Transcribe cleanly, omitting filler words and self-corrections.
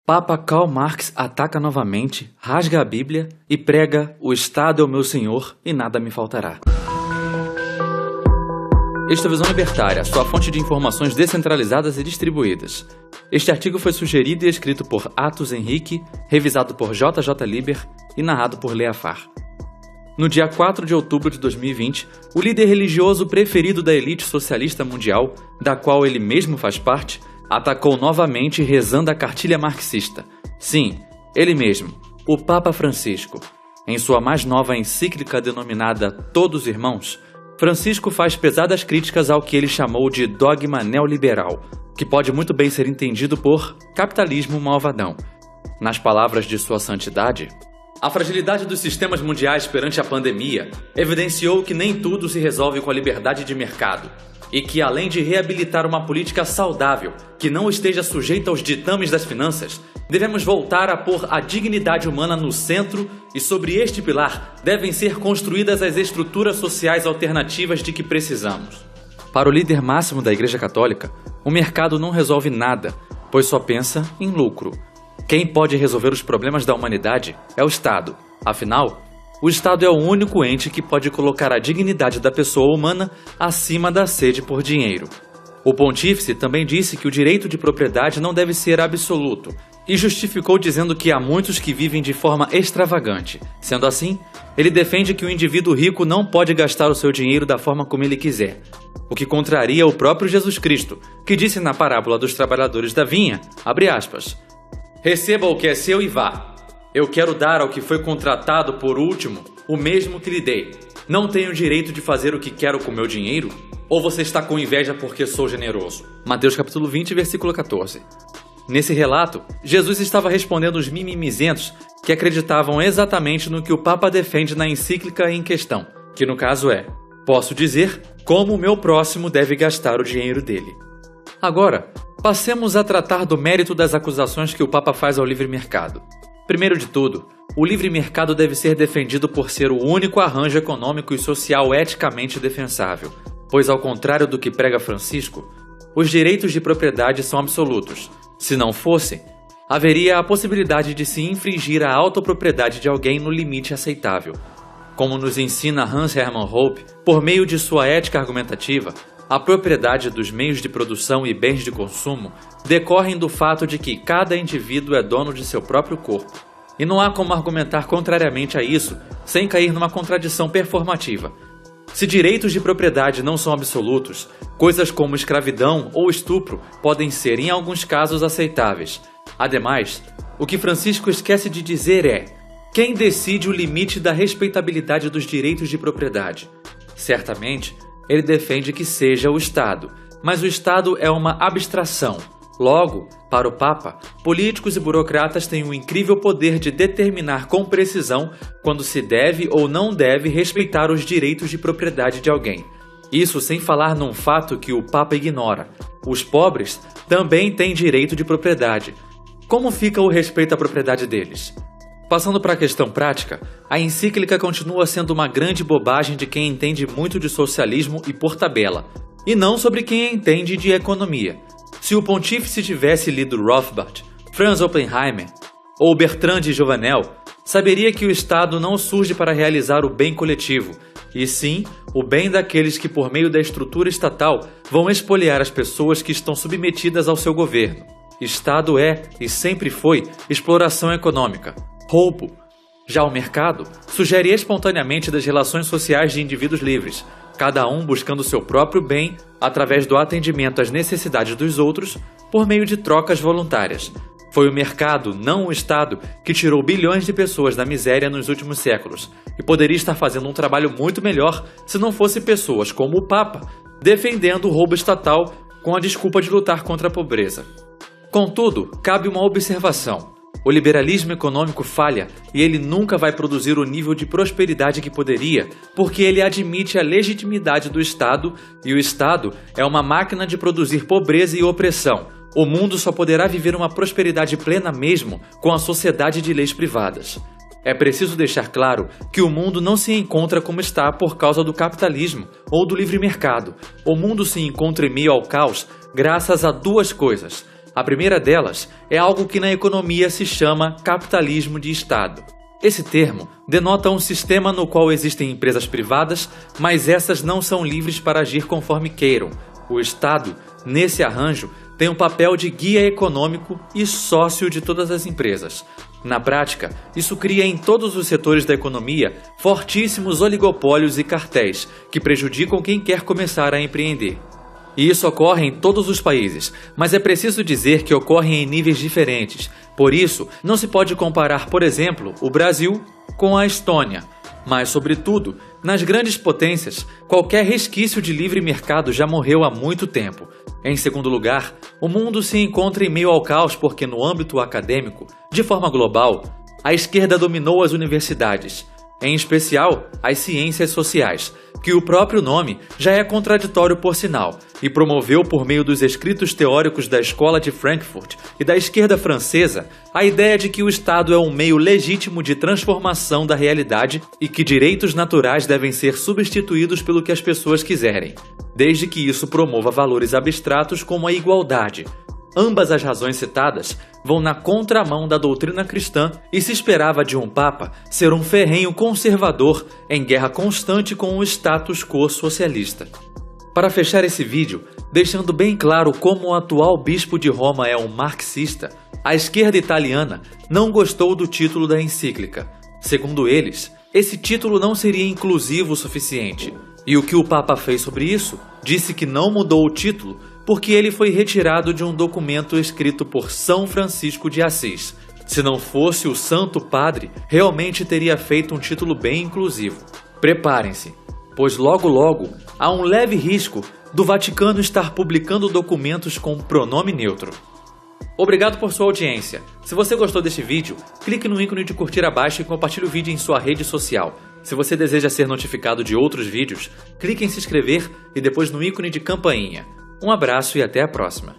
Papa Karl Marx ataca novamente, rasga a Bíblia e prega: "O Estado é o meu senhor e nada me faltará". Esta é a Visão Libertária, sua fonte de informações descentralizadas e distribuídas. Este artigo foi sugerido e escrito por Atos Henrique, revisado por JJ Liber e narrado por Leafar. No dia 4 de outubro de 2020, o líder religioso preferido da elite socialista mundial, da qual ele mesmo faz parte, atacou novamente rezando a cartilha marxista. Sim, ele mesmo, o Papa Francisco. Em sua mais nova encíclica denominada Todos Irmãos, Francisco faz pesadas críticas ao que ele chamou de dogma neoliberal, que pode muito bem ser entendido por capitalismo malvadão. Nas palavras de sua santidade, a fragilidade dos sistemas mundiais perante a pandemia evidenciou que nem tudo se resolve com a liberdade de mercado e que, além de reabilitar uma política saudável que não esteja sujeita aos ditames das finanças, devemos voltar a pôr a dignidade humana no centro e sobre este pilar devem ser construídas as estruturas sociais alternativas de que precisamos. Para o líder máximo da Igreja Católica, o mercado não resolve nada, pois só pensa em lucro. Quem pode resolver os problemas da humanidade é o Estado. Afinal, o Estado é o único ente que pode colocar a dignidade da pessoa humana acima da sede por dinheiro. O pontífice também disse que o direito de propriedade não deve ser absoluto e justificou dizendo que há muitos que vivem de forma extravagante. Sendo assim, ele defende que o indivíduo rico não pode gastar o seu dinheiro da forma como ele quiser, o que contraria o próprio Jesus Cristo, que disse na parábola dos trabalhadores da vinha, abre aspas, "Receba o que é seu e vá. Eu quero dar ao que foi contratado por último o mesmo que lhe dei. Não tenho o direito de fazer o que quero com meu dinheiro? Ou você está com inveja porque sou generoso?" Mateus capítulo 20, versículo 14. Nesse relato, Jesus estava respondendo os mimimizentos que acreditavam exatamente no que o Papa defende na encíclica em questão, que no caso é: posso dizer como o meu próximo deve gastar o dinheiro dele. Agora, passemos a tratar do mérito das acusações que o Papa faz ao livre mercado. Primeiro de tudo, o livre mercado deve ser defendido por ser o único arranjo econômico e social eticamente defensável, pois ao contrário do que prega Francisco, os direitos de propriedade são absolutos. Se não fossem, haveria a possibilidade de se infringir a autopropriedade de alguém no limite aceitável. Como nos ensina Hans Hermann Hoppe, por meio de sua ética argumentativa, a propriedade dos meios de produção e bens de consumo decorrem do fato de que cada indivíduo é dono de seu próprio corpo. E não há como argumentar contrariamente a isso sem cair numa contradição performativa. Se direitos de propriedade não são absolutos, coisas como escravidão ou estupro podem ser, em alguns casos, aceitáveis. Ademais, o que Francisco esquece de dizer é: quem decide o limite da respeitabilidade dos direitos de propriedade? Certamente, ele defende que seja o Estado, mas o Estado é uma abstração. Logo, para o Papa, políticos e burocratas têm o incrível poder de determinar com precisão quando se deve ou não deve respeitar os direitos de propriedade de alguém. Isso sem falar num fato que o Papa ignora: os pobres também têm direito de propriedade. Como fica o respeito à propriedade deles? Passando para a questão prática, a encíclica continua sendo uma grande bobagem de quem entende muito de socialismo e por tabela, e não sobre quem entende de economia. Se o pontífice tivesse lido Rothbard, Franz Oppenheimer ou Bertrand de Jouvenel, saberia que o Estado não surge para realizar o bem coletivo, e sim o bem daqueles que, por meio da estrutura estatal, vão espoliar as pessoas que estão submetidas ao seu governo. Estado é, e sempre foi, exploração econômica, roubo. Já o mercado sugere espontaneamente das relações sociais de indivíduos livres, cada um buscando seu próprio bem através do atendimento às necessidades dos outros por meio de trocas voluntárias. Foi o mercado, não o Estado, que tirou bilhões de pessoas da miséria nos últimos séculos e poderia estar fazendo um trabalho muito melhor se não fosse pessoas como o Papa defendendo o roubo estatal com a desculpa de lutar contra a pobreza. Contudo, cabe uma observação. O liberalismo econômico falha e ele nunca vai produzir o nível de prosperidade que poderia, porque ele admite a legitimidade do Estado e o Estado é uma máquina de produzir pobreza e opressão. O mundo só poderá viver uma prosperidade plena mesmo com a sociedade de leis privadas. É preciso deixar claro que o mundo não se encontra como está por causa do capitalismo ou do livre mercado. O mundo se encontra em meio ao caos graças a duas coisas: A primeira delas é algo que na economia se chama capitalismo de Estado. Esse termo denota um sistema no qual existem empresas privadas, mas essas não são livres para agir conforme queiram. O Estado, nesse arranjo, tem um papel de guia econômico e sócio de todas as empresas. Na prática, isso cria em todos os setores da economia fortíssimos oligopólios e cartéis que prejudicam quem quer começar a empreender. E isso ocorre em todos os países, mas é preciso dizer que ocorre em níveis diferentes. Por isso, não se pode comparar, por exemplo, o Brasil com a Estônia. Mas, sobretudo, nas grandes potências, qualquer resquício de livre mercado já morreu há muito tempo. Em segundo lugar, o mundo se encontra em meio ao caos porque, no âmbito acadêmico, de forma global, a esquerda dominou as universidades, em especial as ciências sociais, que o próprio nome já é contraditório por sinal, e promoveu por meio dos escritos teóricos da Escola de Frankfurt e da esquerda francesa a ideia de que o Estado é um meio legítimo de transformação da realidade e que direitos naturais devem ser substituídos pelo que as pessoas quiserem, desde que isso promova valores abstratos como a igualdade. Ambas as razões citadas vão na contramão da doutrina cristã e se esperava de um Papa ser um ferrenho conservador em guerra constante com o status quo socialista. Para fechar esse vídeo, deixando bem claro como o atual bispo de Roma é um marxista, a esquerda italiana não gostou do título da encíclica. Segundo eles, esse título não seria inclusivo o suficiente. E o que o Papa fez sobre isso? Disse que não mudou o título porque ele foi retirado de um documento escrito por São Francisco de Assis. Se não fosse o Santo Padre, realmente teria feito um título bem inclusivo. Preparem-se, pois logo logo há um leve risco do Vaticano estar publicando documentos com pronome neutro. Obrigado por sua audiência. Se você gostou deste vídeo, clique no ícone de curtir abaixo e compartilhe o vídeo em sua rede social. Se você deseja ser notificado de outros vídeos, clique em se inscrever e depois no ícone de campainha. Um abraço e até a próxima.